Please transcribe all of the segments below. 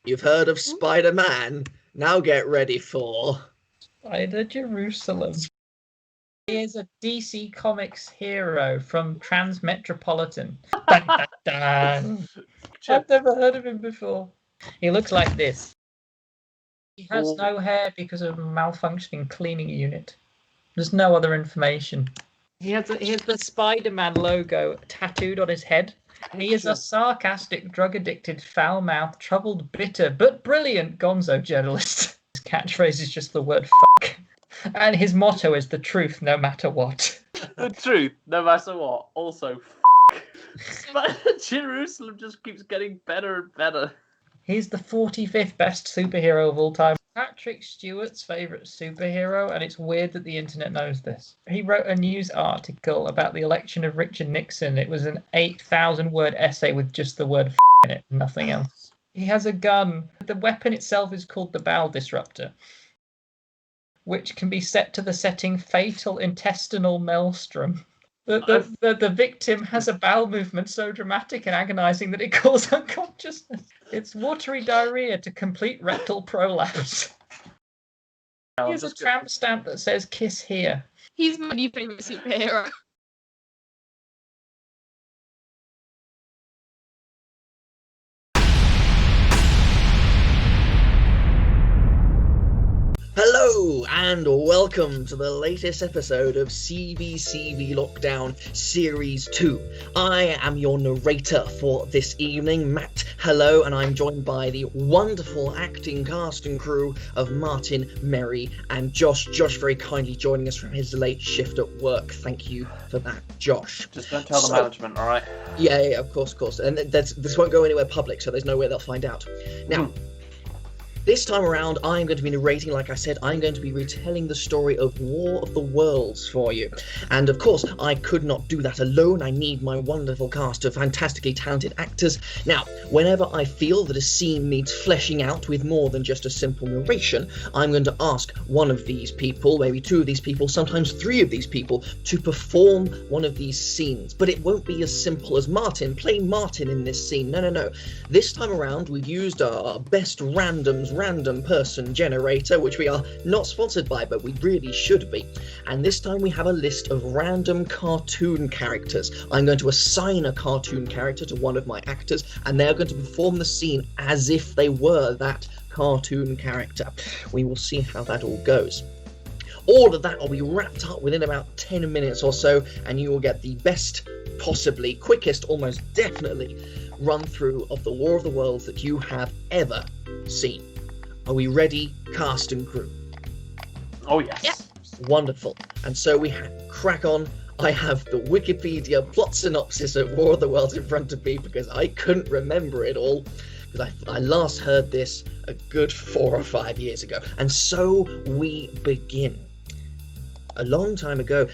You've heard of Spider-Man? Now get ready for... Spider Jerusalem. He is a DC Comics hero from Transmetropolitan. Dun, dun, dun. I've never heard of him before. He looks like this. He has no hair because of a malfunctioning cleaning unit. There's no other information. He has the Spider-Man logo tattooed on his head. He is a sarcastic, drug-addicted, foul-mouthed, troubled, bitter, but brilliant gonzo journalist. His catchphrase is just the word fuck. And his motto is the truth no matter what. The truth no matter what. Also fuck. Jerusalem just keeps getting better and better. He's the 45th best superhero of all time. Patrick Stewart's favourite superhero, and it's weird that the internet knows this. He wrote a news article about the election of Richard Nixon. It was an 8,000-word essay with just the word in it, nothing else. He has a gun. The weapon itself is called the bowel disruptor, which can be set to the setting fatal intestinal maelstrom. The victim has a bowel movement so dramatic and agonising that it causes unconsciousness. It's watery diarrhea to complete rectal prolapse. Here's a tramp stamp that says "Kiss here." He's my new favourite superhero. Hello and welcome to the latest episode of CVCVLockdown Series 2. I am your narrator for this evening, Matt. Hello, and I'm joined by the wonderful acting cast and crew of Martin, Mary, and Josh. Josh very kindly joining us from his late shift at work. Thank you for that, Josh. Just don't tell the management, all right? Yeah, of course. And this won't go anywhere public, so there's no way they'll find out. Now, this time around, I'm going to be narrating, like I said, I'm going to be retelling the story of War of the Worlds for you. And of course, I could not do that alone. I need my wonderful cast of fantastically talented actors. Now, whenever I feel that a scene needs fleshing out with more than just a simple narration, I'm going to ask one of these people, maybe two of these people, sometimes three of these people, to perform one of these scenes. But it won't be as simple as Martin. Play Martin in this scene. No. This time around, we've used our BestRandoms Random Person Generator, which we are not sponsored by, but we really should be. And this time we have a list of random cartoon characters. I'm going to assign a cartoon character to one of my actors, and they're going to perform the scene as if they were that cartoon character. We will see how that all goes. All of that will be wrapped up within about 10 minutes or so, and you will get the best, possibly quickest, almost definitely run through of the War of the Worlds that you have ever seen. Are we ready, cast and crew? Oh, yes. Yeah. Wonderful. And so we crack on. I have the Wikipedia plot synopsis of War of the Worlds in front of me because I couldn't remember it all, because I last heard this a good 4 or 5 years ago. And so we begin. A long time ago,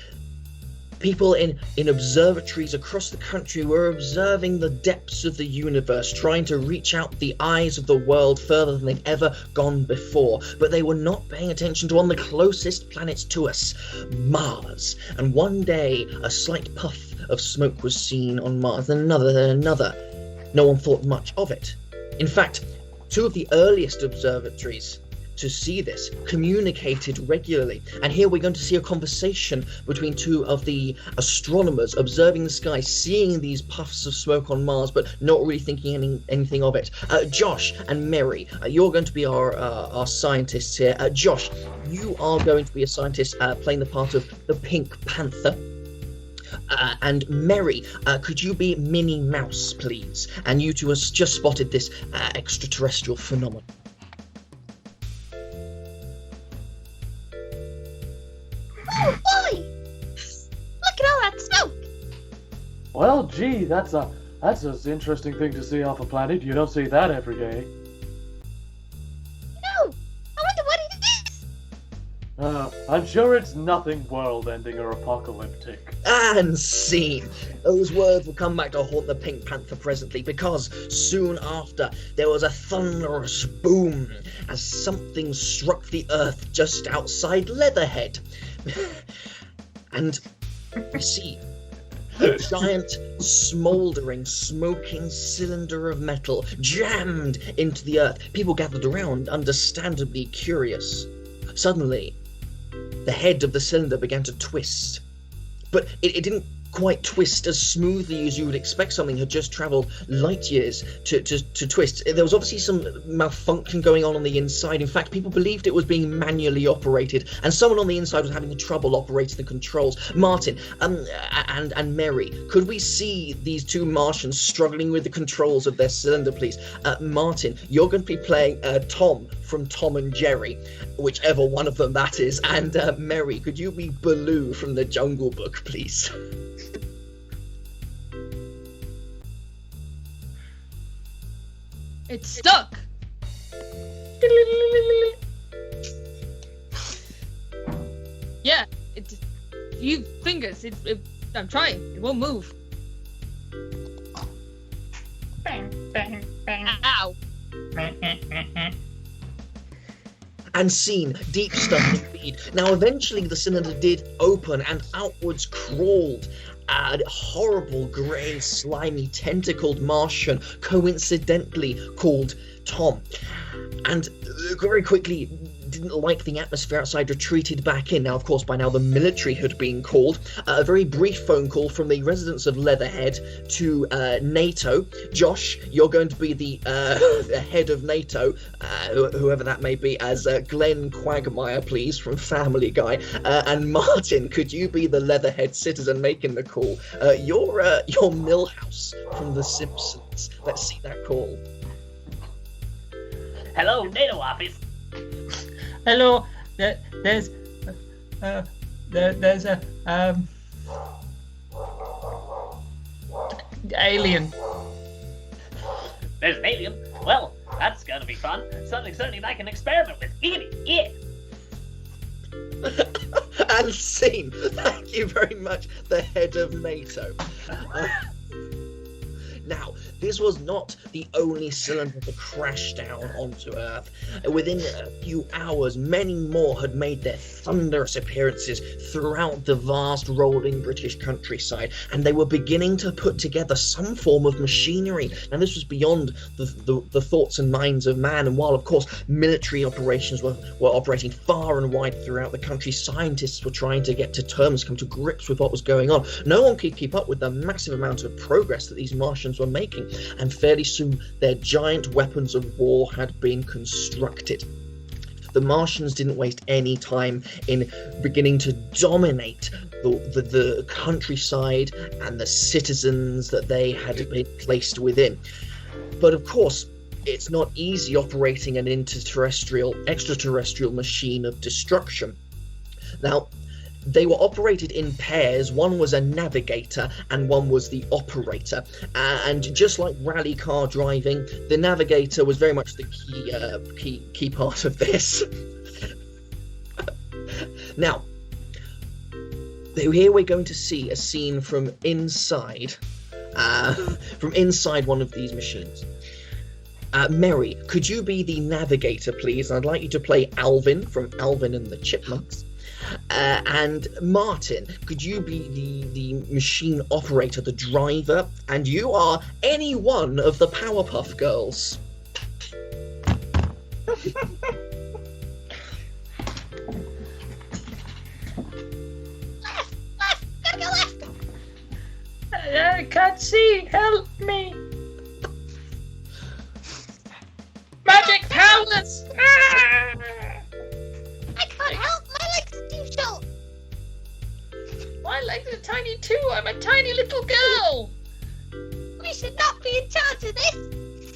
people in observatories across the country were observing the depths of the universe, trying to reach out the eyes of the world further than they'd ever gone before. But they were not paying attention to one of the closest planets to us, Mars. And one day, a slight puff of smoke was seen on Mars, then another. No one thought much of it. In fact, two of the earliest observatories to see this communicated regularly, and here we're going to see a conversation between two of the astronomers observing the sky, seeing these puffs of smoke on Mars but not really thinking anything of it. Josh and Mary, you're going to be our scientists here. Josh, you are going to be a scientist playing the part of the Pink Panther. And Mary, could you be Minnie Mouse, please? And you two have just spotted this extraterrestrial phenomenon. Oh boy! Look at all that smoke! Well, gee, that's an interesting thing to see off a planet. You don't see that every day. No! I wonder what it is! I'm sure it's nothing world-ending or apocalyptic. And scene. Those words will come back to haunt the Pink Panther presently, because soon after there was a thunderous boom as something struck the earth just outside Leatherhead. And we see A giant, smouldering, smoking cylinder of metal jammed into the earth. People gathered around, understandably curious. Suddenly, the head of the cylinder began to twist. But it didn't quite twist as smoothly as you would expect something had just travelled light years to twist. There was obviously some malfunction going on the inside. In fact, people believed it was being manually operated, and someone on the inside was having trouble operating the controls. Martin and Mary, could we see these two Martians struggling with the controls of their cylinder, please? Martin, you're going to be playing Tom from Tom and Jerry, whichever one of them that is, and Mary, could you be Baloo from the Jungle Book, please? It's stuck. Yeah, it's few fingers. I'm trying. It won't move. Bang, bang, bang. Ow. And scene, deep stuff indeed. Now eventually the cylinder did open and outwards crawled a horrible grey slimy tentacled Martian, coincidentally called Tom, and very quickly didn't like the atmosphere outside, retreated back in. Now of course by now the military had been called. A very brief phone call from the residents of Leatherhead to NATO. Josh, you're going to be the head of NATO, whoever that may be, as Glenn Quagmire, please, from Family Guy. And Martin, could you be the Leatherhead citizen making the call? You're Milhouse from The Simpsons. Let's see that call. Hello, NATO office. Hello, there's a alien. There's an alien? Well, that's gonna be fun. Something certainly I can experiment with. Yeah. And scene. Thank you very much, the head of NATO. Now, this was not the only cylinder to crash down onto Earth. Within a few hours, many more had made their thunderous appearances throughout the vast rolling British countryside, and they were beginning to put together some form of machinery. Now, this was beyond the thoughts and minds of man, and while, of course, military operations were operating far and wide throughout the country, scientists were trying to get to terms, come to grips with what was going on. No one could keep up with the massive amount of progress that these Martians were making, and fairly soon their giant weapons of war had been constructed. The Martians didn't waste any time in beginning to dominate the countryside and the citizens that they had been placed within. But of course, it's not easy operating an extraterrestrial machine of destruction. Now, they were operated in pairs. One was a navigator and one was the operator. And just like rally car driving, the navigator was very much the key part of this. Now, here we're going to see a scene from inside one of these machines. Mary, could you be the navigator, please? I'd like you to play Alvin from Alvin and the Chipmunks. And Martin, could you be the machine operator, the driver? And you are any one of the Powerpuff Girls. Left, gotta go left. I can't see. Help me. Magic powers. Ah! I can't help. My legs are too short. My legs are tiny too. I'm a tiny little girl. We should not be in charge of this.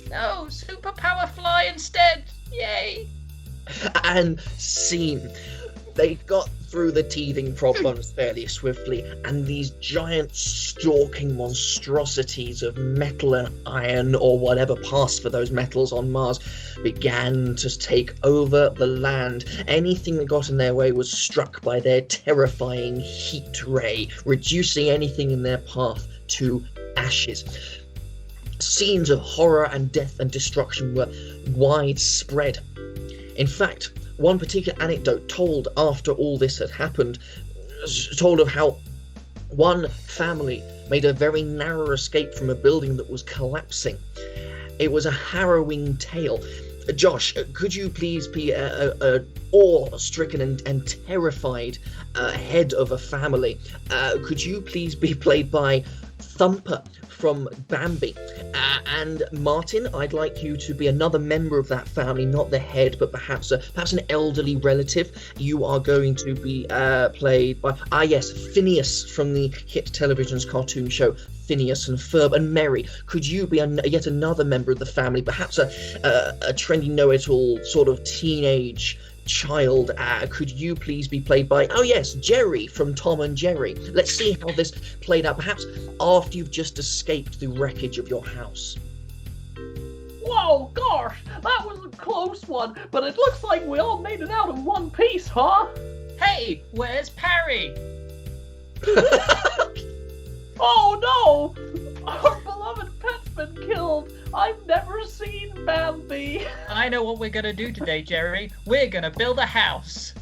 No, superpower fly instead. Yay. And scene. They got through the teething problems fairly swiftly, and these giant stalking monstrosities of metal and iron, or whatever passed for those metals on Mars, began to take over the land. Anything that got in their way was struck by their terrifying heat ray, reducing anything in their path to ashes. Scenes of horror and death and destruction were widespread. In fact, one particular anecdote told after all this had happened told of how one family made a very narrow escape from a building that was collapsing. It was a harrowing tale. Josh, could you please be a awe-stricken and terrified head of a family? Could you please be played by Thumper from Bambi? And Martin, I'd like you to be another member of that family, not the head, but perhaps an elderly relative. You are going to be played by Phineas from the hit television's cartoon show Phineas and Ferb. And Mary, could you be yet another member of the family, perhaps a trendy know-it-all sort of teenage child? Could you please be played by Jerry from Tom and Jerry? Let's see how this played out, perhaps after you've just escaped the wreckage of your house. Whoa, gosh, that was a close one, but it looks like we all made it out in one piece, huh? Hey, where's Parry? Oh no! Our beloved pet's been killed! I've never seen Bambi! I know what we're gonna do today, Jerry. We're gonna build a house.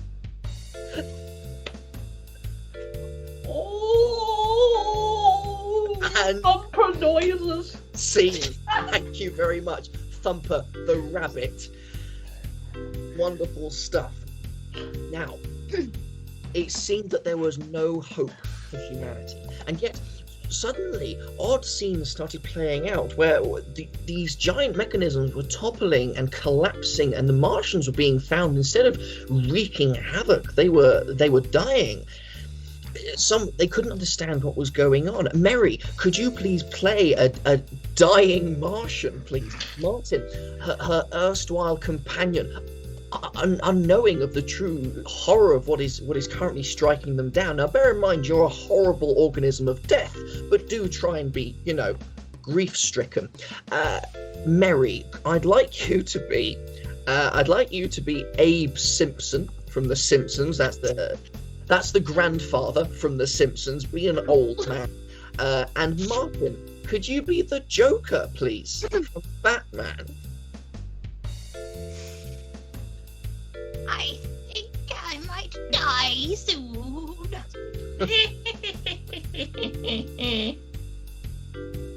Oh! And Thumper noises! scene. Thank you very much, Thumper the rabbit. Wonderful stuff. Now, it seemed that there was no hope for humanity, and yet suddenly odd scenes started playing out where these giant mechanisms were toppling and collapsing, and the Martians were being found. Instead of wreaking havoc, they were dying. They couldn't understand what was going on. Mary, could you please play a dying Martian, please? Martin, her erstwhile companion, unknowing of the true horror of what is currently striking them down. Now, bear in mind, you're a horrible organism of death, but do try and be, grief-stricken. Mary, I'd like you to be Abe Simpson from The Simpsons. That's the grandfather from The Simpsons. Be an old man. And Martin, could you be the Joker, please, from Batman? I think I might die soon.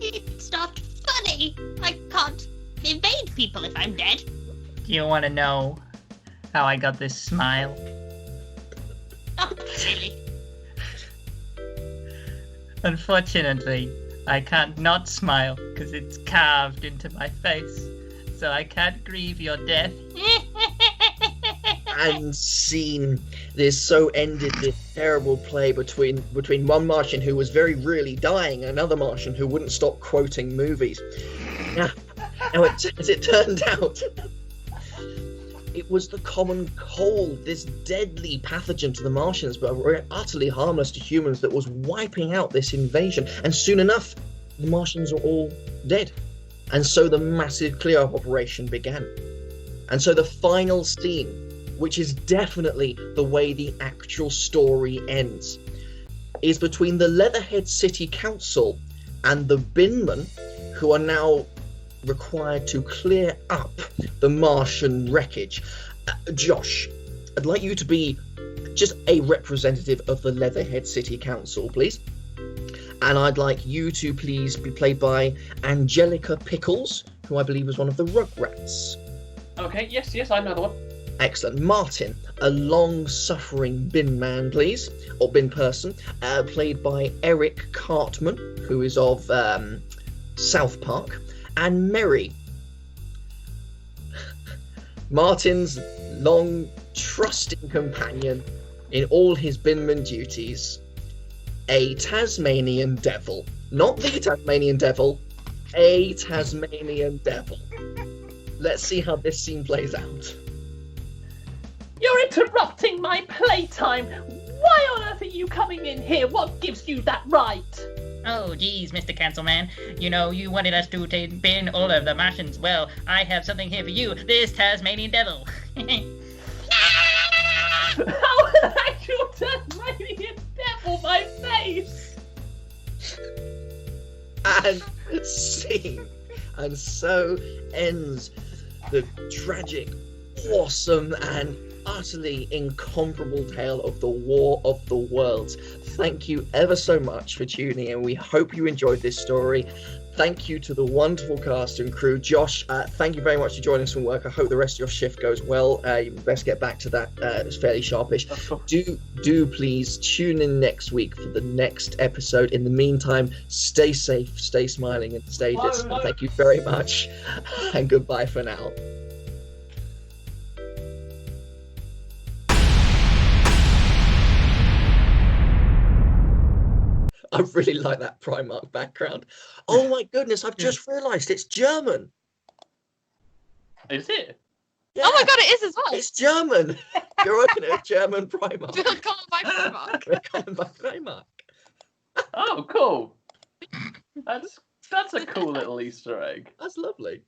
It's not funny. I can't evade people if I'm dead. Do you want to know how I got this smile? Not really. Unfortunately, I can't not smile because it's carved into my face, so I can't grieve your death. And scene. This so ended this terrible play between one Martian who was very really dying and another Martian who wouldn't stop quoting movies. Now as it turned out, it was the common cold, this deadly pathogen to the Martians, but utterly harmless to humans, that was wiping out this invasion. And soon enough, the Martians were all dead. And so the massive clear-up operation began. And so the final scene, which is definitely the way the actual story ends, is between the Leatherhead City Council and the Binmen, who are now required to clear up the Martian wreckage. Josh, I'd like you to be just a representative of the Leatherhead City Council, please. And I'd like you to please be played by Angelica Pickles, who I believe was one of the Rugrats. Okay, yes, I know the one. Excellent. Martin, a long-suffering bin man, please, or bin person, played by Eric Cartman, who is of South Park. And Mary, Martin's long, trusting companion in all his binman duties, a Tasmanian Devil. Not the Tasmanian Devil, a Tasmanian Devil. Let's see how this scene plays out. You're interrupting my playtime! Why on earth are you coming in here? What gives you that right? Oh, geez, Mr. Councilman. You know, you wanted us to bin all of the Martians. Well, I have something here for you. This Tasmanian Devil. How an actual Tasmanian Devil my face? And scene. And so ends the tragic, awesome, and utterly incomparable tale of the War of the Worlds. Thank you ever so much for tuning in. We hope you enjoyed this story. Thank you to the wonderful cast and crew. Josh, thank you very much for joining us from work. I hope the rest of your shift goes well. You best get back to that. It's fairly sharpish. Do please tune in next week for the next episode. In the meantime, stay safe, stay smiling, and stay distant. Thank you very much, and goodbye for now. I really like that Primark background. Oh my goodness, I've just realised it's German. Is it? Yeah, Oh my god, it is as well. it's German. You're opening a German Primark. Willkommen bei Primark. Willkommen bei Primark. Oh, cool. That's a cool little Easter egg. That's lovely.